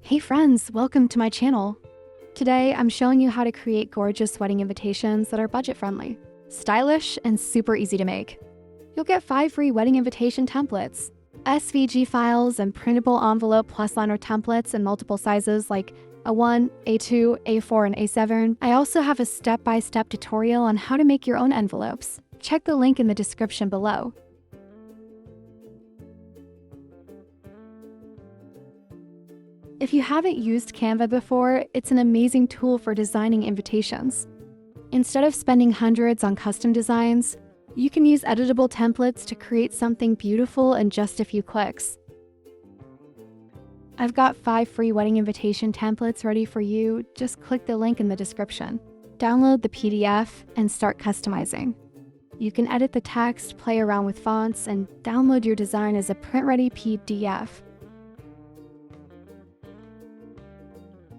Hey friends, welcome to my channel. Today, I'm showing you how to create gorgeous wedding invitations that are budget-friendly, stylish, and super easy to make. You'll get 5 free wedding invitation templates, SVG files, and printable envelope plus liner templates in multiple sizes like A1, A2, A4, and A7. I also have a step-by-step tutorial on how to make your own envelopes. Check the link in the description below. If you haven't used Canva before, it's an amazing tool for designing invitations. Instead of spending hundreds on custom designs, you can use editable templates to create something beautiful in just a few clicks. I've got 5 free wedding invitation templates ready for you. Just click the link in the description. Download the PDF and start customizing. You can edit the text, play around with fonts, and download your design as a print-ready PDF.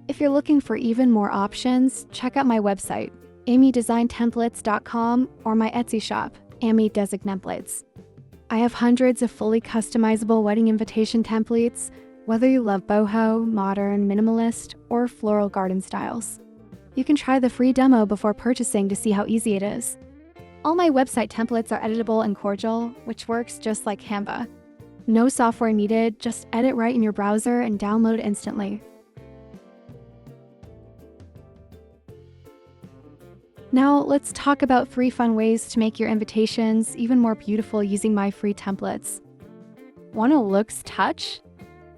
If you're looking for even more options, check out my website, amydesigntemplates.com, or my Etsy shop, Amy Templates. I have hundreds of fully customizable wedding invitation templates, whether you love boho, modern, minimalist, or floral garden styles. You can try the free demo before purchasing to see how easy it is. All my website templates are editable in Corjl, which works just like Canva. No software needed, just edit right in your browser and download instantly. Now, let's talk about 3 fun ways to make your invitations even more beautiful using my free templates. Want a luxe touch?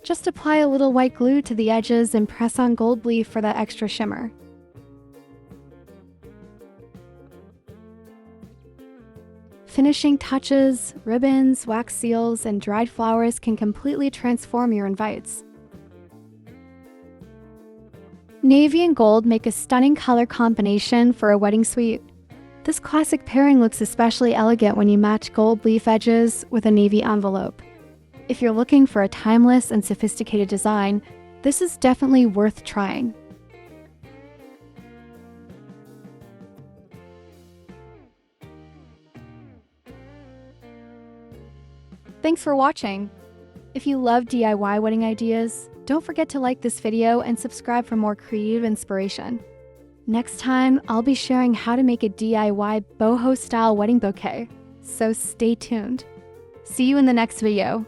Just apply a little white glue to the edges and press on gold leaf for that extra shimmer. Finishing touches, ribbons, wax seals, and dried flowers can completely transform your invites. Navy and gold make a stunning color combination for a wedding suite. This classic pairing looks especially elegant when you match gold leaf edges with a navy envelope. If you're looking for a timeless and sophisticated design, this is definitely worth trying. Thanks for watching. If you love DIY wedding ideas, don't forget to like this video and subscribe for more creative inspiration. Next time, I'll be sharing how to make a DIY boho-style wedding bouquet, so stay tuned. See you in the next video.